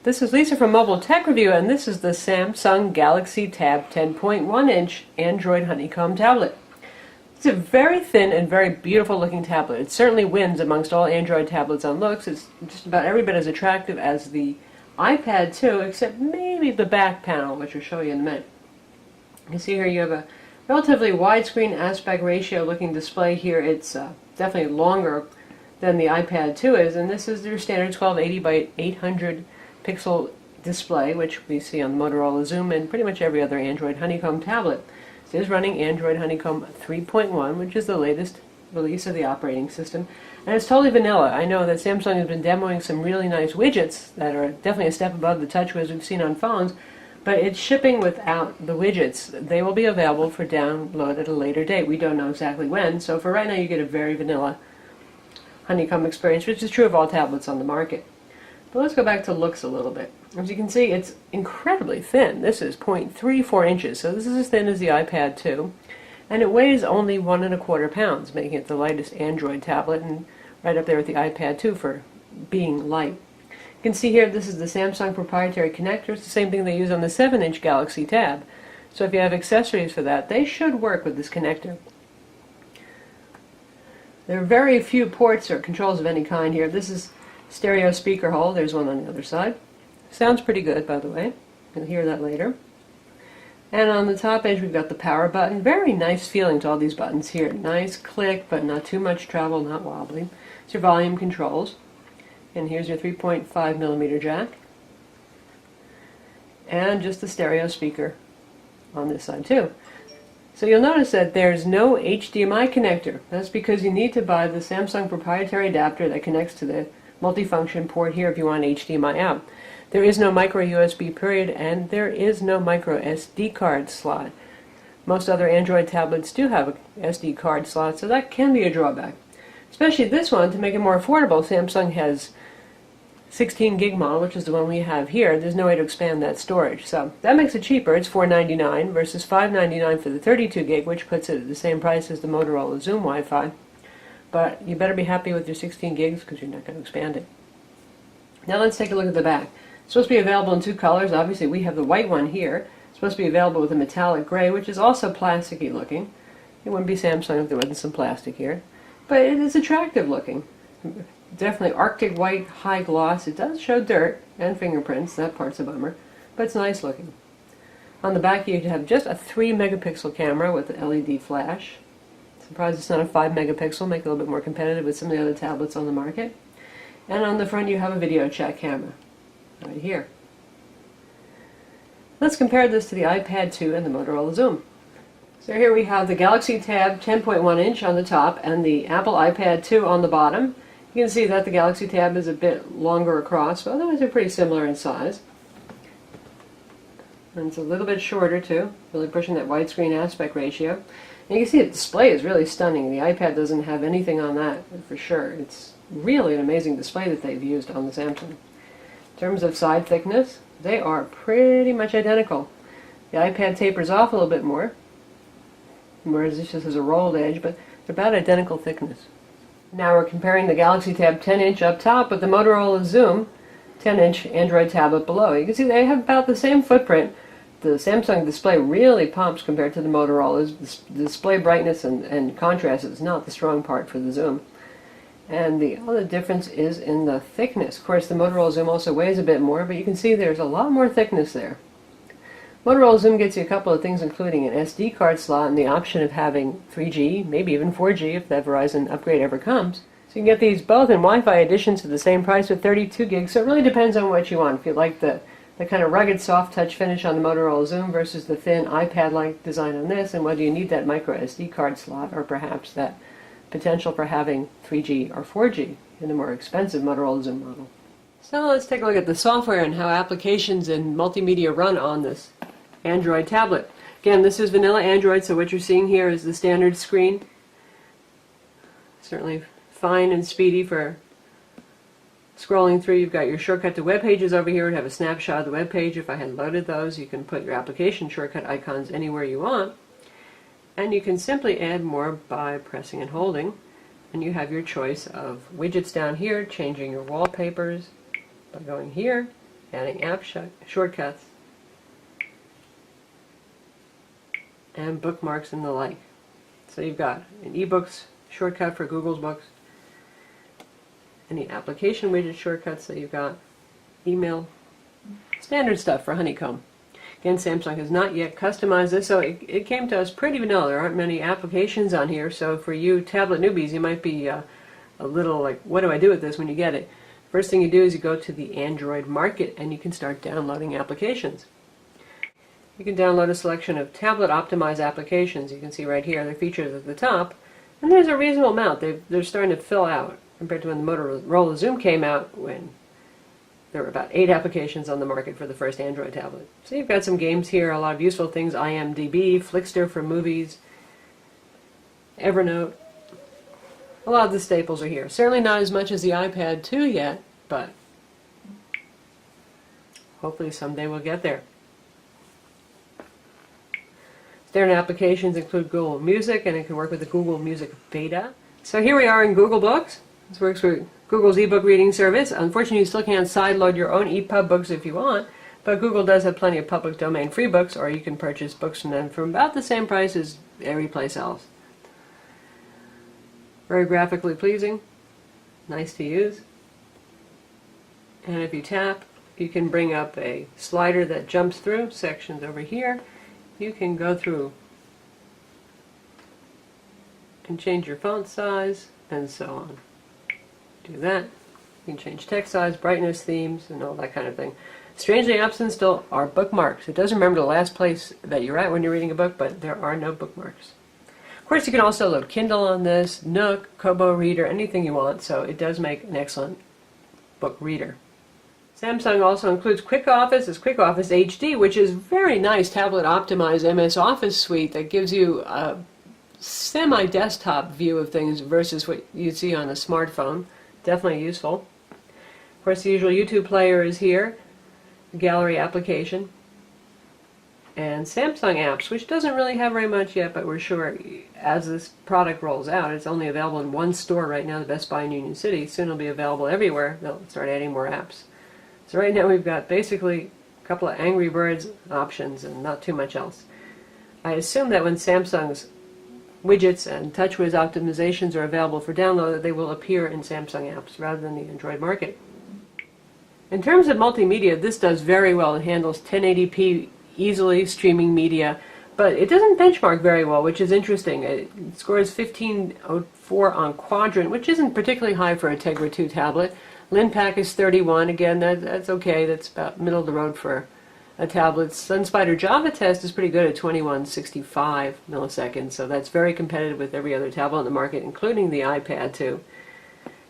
This is Lisa from Mobile Tech Review, and this is the Samsung Galaxy Tab 10.1-inch Android Honeycomb tablet. It's a very thin and very beautiful looking tablet. It certainly wins amongst all Android tablets on looks. It's just about every bit as attractive as the iPad 2, except maybe the back panel, which I'll show you in a minute. You can see here you have a relatively widescreen aspect ratio looking display here. It's definitely longer than the iPad 2 is, and this is their standard 1280 by 800 pixel display, which we see on the Motorola Xoom and pretty much every other Android Honeycomb tablet. It is running Android Honeycomb 3.1, which is the latest release of the operating system, and it's totally vanilla. I know that Samsung has been demoing some really nice widgets that are definitely a step above the TouchWiz we've seen on phones, but it's shipping without the widgets. They will be available for download at a later date. We don't know exactly when, so for right now you get a very vanilla Honeycomb experience, which is true of all tablets on the market. But let's go back to looks a little bit. As you can see, it's incredibly thin. This is 0.34 inches, so this is as thin as the iPad 2, and it weighs only 1¼ pounds, making it the lightest Android tablet, and right up there with the iPad 2 for being light. You can see here this is the Samsung proprietary connector. It's the same thing they use on the 7-inch Galaxy Tab. So if you have accessories for that, they should work with this connector. There are very few ports or controls of any kind here. This is stereo speaker hole. There's one on the other side. Sounds pretty good, by the way. You'll hear that later. And on the top edge we've got the power button. Very nice feeling to all these buttons here. Nice click, but not too much travel, not wobbly. It's your volume controls. And here's your 3.5mm jack. And just the stereo speaker on this side too. So you'll notice that there's no HDMI connector. That's because you need to buy the Samsung proprietary adapter that connects to the multifunction port here if you want HDMI out. There is no micro USB period, and there is no micro SD card slot. Most other Android tablets do have a SD card slot, so that can be a drawback. Especially this one, to make it more affordable, Samsung has 16 gig model, which is the one we have here. There's no way to expand that storage, so that makes it cheaper. It's $499 versus $599 for the 32 gig, which puts it at the same price as the Motorola Xoom Wi-Fi. But you better be happy with your 16 gigs because you're not going to expand it. Now let's take a look at the back. It's supposed to be available in two colors. Obviously we have the white one here. It's supposed to be available with a metallic gray, which is also plasticky looking. It wouldn't be Samsung if there wasn't some plastic here. But it is attractive looking. Definitely Arctic white, high gloss. It does show dirt and fingerprints. That part's a bummer. But it's nice looking. On the back you have just a 3-megapixel camera with an LED flash. Surprised it's not a 5-megapixel, make it a little bit more competitive with some of the other tablets on the market. And on the front you have a video chat camera, right here. Let's compare this to the iPad 2 and the Motorola Xoom. So here we have the Galaxy Tab 10.1-inch on the top and the Apple iPad 2 on the bottom. You can see that the Galaxy Tab is a bit longer across, but otherwise they're pretty similar in size. And it's a little bit shorter too, really pushing that widescreen aspect ratio. And you can see the display is really stunning. The iPad doesn't have anything on that for sure. It's really an amazing display that they've used on the Samsung. In terms of side thickness, they are pretty much identical. The iPad tapers off a little bit more, whereas this just has a rolled edge, but they're about identical thickness. Now we're comparing the Galaxy Tab 10-inch up top with the Motorola Xoom 10-inch Android tablet below. You can see they have about the same footprint. The Samsung display really pumps compared to the Motorola's. The display brightness and contrast is not the strong part for the Xoom. And the other difference is in the thickness. Of course, the Motorola Xoom also weighs a bit more, but you can see there's a lot more thickness there. Motorola Xoom gets you a couple of things, including an SD card slot and the option of having 3G, maybe even 4G if that Verizon upgrade ever comes. So you can get these both in Wi-Fi editions at the same price with 32 gigs, so it really depends on what you want. If you like the kind of rugged soft touch finish on the Motorola Xoom versus the thin iPad-like design on this, and whether you need that micro SD card slot or perhaps that potential for having 3G or 4G in the more expensive Motorola Xoom model. So let's take a look at the software and how applications and multimedia run on this Android tablet. Again, this is vanilla Android, so what you're seeing here is the standard screen. Certainly fine and speedy for scrolling through. You've got your shortcut to web pages over here. We have a snapshot of the web page. If I had loaded those, you can put your application shortcut icons anywhere you want. And you can simply add more by pressing and holding. And you have your choice of widgets down here, changing your wallpapers by going here, adding app shortcuts, and bookmarks and the like. So you've got an eBooks shortcut for Google's books, any application widget shortcuts that you've got, email, standard stuff for Honeycomb. Again, Samsung has not yet customized this, so it came to us pretty vanilla. There aren't many applications on here, so for you tablet newbies, you might be a little like, what do I do with this when you get it? First thing you do is you go to the Android market and you can start downloading applications. You can download a selection of tablet optimized applications. You can see right here they're featured at the top, and there's a reasonable amount. They're starting to fill out compared to when the Motorola Xoom came out, when there were about 8 applications on the market for the first Android tablet. So you've got some games here, a lot of useful things, IMDb, Flickster for movies, Evernote. A lot of the staples are here. Certainly not as much as the iPad 2 yet, but hopefully someday we'll get there. Standard applications include Google Music, and it can work with the Google Music Beta. So here we are in Google Books. This works with Google's ebook reading service. Unfortunately, you still can't sideload your own EPUB books if you want, but Google does have plenty of public domain free books, or you can purchase books from them for about the same price as every place else. Very graphically pleasing, nice to use. And if you tap, you can bring up a slider that jumps through sections over here. You can go through and change your font size and so on. Do that. You can change text size, brightness, themes, and all that kind of thing. Strangely absent still are bookmarks. It does remember the last place that you're at when you're reading a book, but there are no bookmarks. Of course, you can also load Kindle on this, Nook, Kobo Reader, anything you want, so it does make an excellent book reader. Samsung also includes Quick Office as Quick Office HD, which is very nice tablet optimized MS Office suite that gives you a semi-desktop view of things versus what you'd see on a smartphone. Definitely useful. Of course, the usual YouTube player is here, the gallery application, and Samsung apps, which doesn't really have very much yet, but we're sure as this product rolls out, it's only available in one store right now, the Best Buy in Union City. Soon it'll be available everywhere. They'll start adding more apps. So right now we've got basically a couple of Angry Birds options and not too much else. I assume that when Samsung's widgets and TouchWiz optimizations are available for download, that they will appear in Samsung apps rather than the Android market. In terms of multimedia, this does very well. It handles 1080p easily, streaming media, but it doesn't benchmark very well, which is interesting. It scores 1504 on Quadrant, which isn't particularly high for a Tegra 2 tablet. LinPack is 31. Again, that's okay. That's about middle of the road for a tablet. SunSpider Java Test is pretty good at 2165 milliseconds, so that's very competitive with every other tablet on the market, including the iPad 2.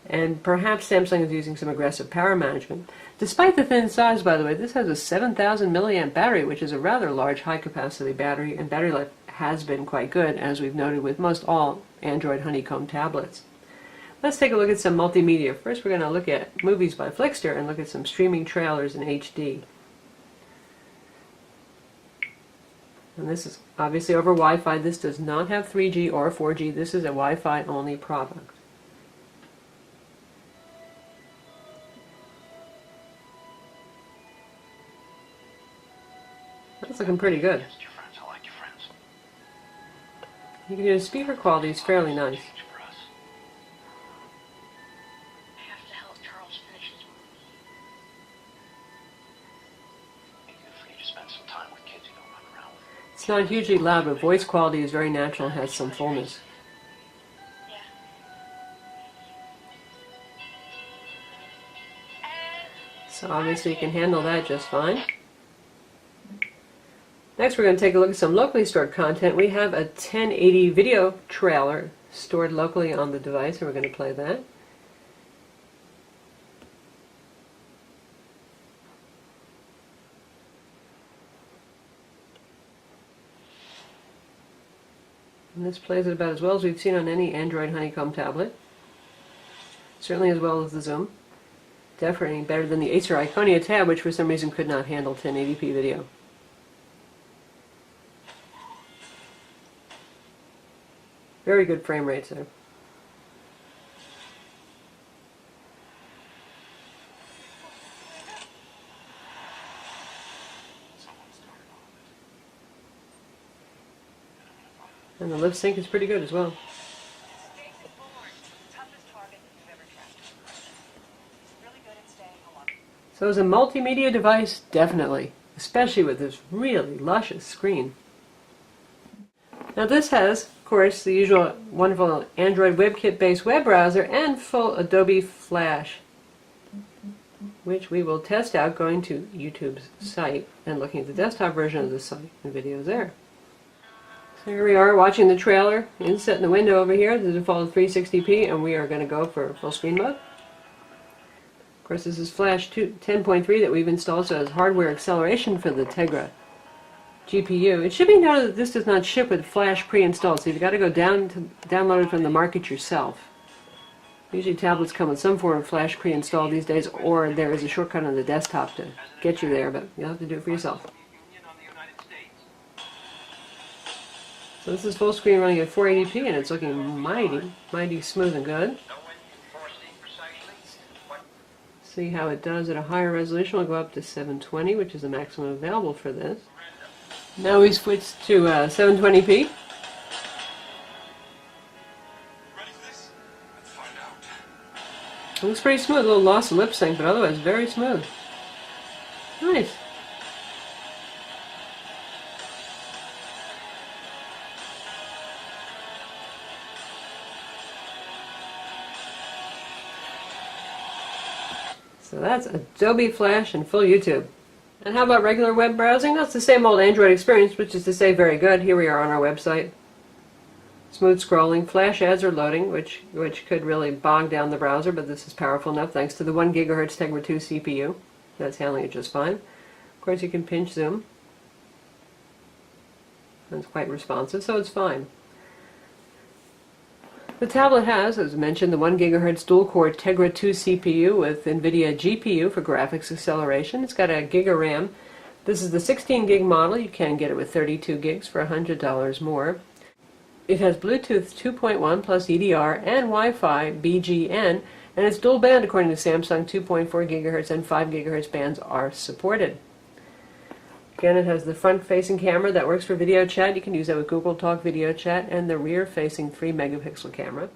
And perhaps Samsung is using some aggressive power management. Despite the thin size, by the way, this has a 7,000 milliamp battery, which is a rather large high-capacity battery, and battery life has been quite good, as we've noted with most all Android Honeycomb tablets. Let's take a look at some multimedia. First, we're going to look at movies by Flickster and look at some streaming trailers in HD. And this is obviously over Wi-Fi. This does not have 3G or 4G. This is a Wi-Fi only product. That's looking pretty good. You can hear the speaker quality is fairly nice. It's not hugely loud, but voice quality is very natural and has some fullness. So obviously you can handle that just fine. Next we're going to take a look at some locally stored content. We have a 1080 video trailer stored locally on the device, and we're going to play that. And this plays it about as well as we've seen on any Android Honeycomb tablet. Certainly as well as the Xoom. Definitely better than the Acer Iconia tab, which for some reason could not handle 1080p video. Very good frame rates there. And the lip sync is pretty good as well. So as a multimedia device, definitely. Especially with this really luscious screen. Now this has, of course, the usual wonderful Android WebKit-based web browser and full Adobe Flash, which we will test out going to YouTube's site and looking at the desktop version of the site and videos there. So here we are watching the trailer, inset in the window over here, the default 360p, and we are going to go for full screen mode. Of course, this is Flash 10.3 that we've installed, so it has hardware acceleration for the Tegra GPU. It should be noted that this does not ship with Flash pre-installed, so you've got to go down to download it from the market yourself. Usually tablets come with some form of Flash pre-installed these days, or there is a shortcut on the desktop to get you there, but you'll have to do it for yourself. So this is full screen running at 480p, and it's looking mighty smooth and good. See how it does at a higher resolution. We'll go up to 720, which is the maximum available for this. Now we switch to 720p. It looks pretty smooth, a little loss of lip sync, but otherwise very smooth. Nice. So that's Adobe Flash and full YouTube. And how about regular web browsing? That's the same old Android experience, which is to say very good. Here we are on our website. Smooth scrolling, Flash ads are loading, which could really bog down the browser, but this is powerful enough thanks to the 1 GHz Tegra 2 CPU. That's handling it just fine. Of course, you can pinch zoom. It's quite responsive, so it's fine. The tablet has, as mentioned, the 1 GHz dual-core Tegra 2 CPU with NVIDIA GPU for graphics acceleration. It's got a gig of RAM. This is the 16 gig model. You can get it with 32 gigs for $100 more. It has Bluetooth 2.1 plus EDR and Wi-Fi BGN, and it's dual band according to Samsung. 2.4 GHz and 5 GHz bands are supported. Again, it has the front-facing camera that works for video chat. You can use that with Google Talk Video Chat, and the rear-facing 3-megapixel camera.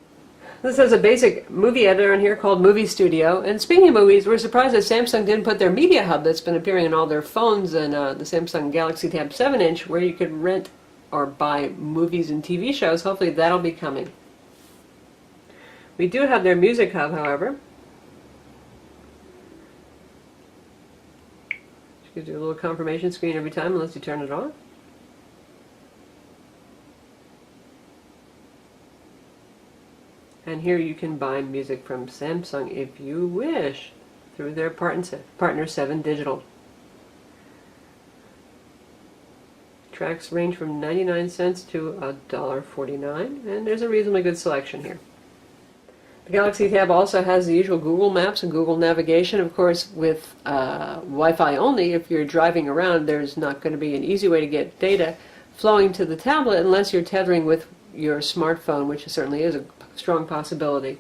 This has a basic movie editor in here called Movie Studio. And speaking of movies, we're surprised that Samsung didn't put their Media Hub that's been appearing in all their phones and the Samsung Galaxy Tab 7-inch, where you could rent or buy movies and TV shows. Hopefully that'll be coming. We do have their Music Hub, however. Gives you a little confirmation screen every time unless you turn it on. And here you can buy music from Samsung if you wish through their partner 7 Digital. Tracks range from 99 cents to $1.49, and there's a reasonably good selection here. The Galaxy Tab also has the usual Google Maps and Google Navigation. Of course, with Wi-Fi only, if you're driving around, there's not going to be an easy way to get data flowing to the tablet unless you're tethering with your smartphone, which certainly is a strong possibility.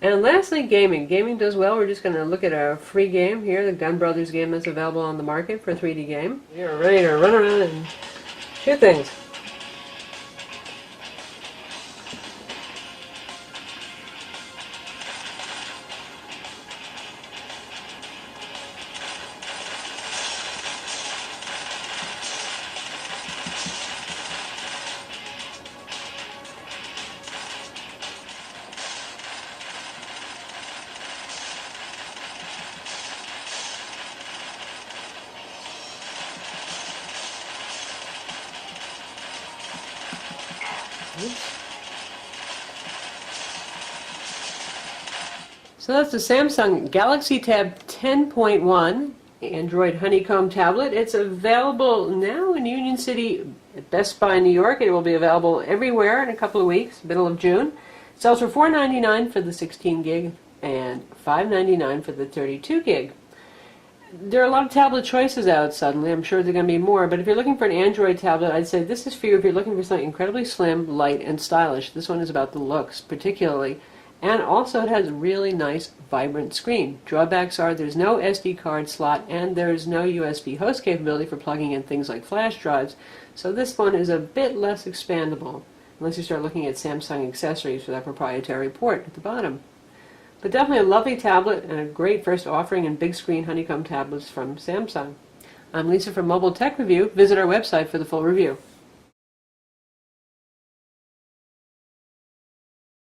And lastly, gaming. Gaming does well. We're just going to look at a free game here, the Gun Brothers game that's available on the market for a 3D game. You're ready to run around and shoot things. So that's the Samsung Galaxy Tab 10.1 Android Honeycomb tablet. It's available now in Union City at Best Buy in New York. It will be available everywhere in a couple of weeks, middle of June. It sells for $4.99 for the 16 gig and $5.99 for the 32 gig. There are a lot of tablet choices out suddenly. I'm sure there are going to be more, but if you're looking for an Android tablet, I'd say this is for you if you're looking for something incredibly slim, light, and stylish. This one is about the looks, particularly, And also it has a really nice, vibrant screen. Drawbacks are there's no SD card slot and there's no USB host capability for plugging in things like flash drives, so this one is a bit less expandable, unless you start looking at Samsung accessories for that proprietary port at the bottom. But definitely a lovely tablet and a great first offering in big screen honeycomb tablets from Samsung. I'm Lisa from Mobile Tech Review. Visit our website for the full review.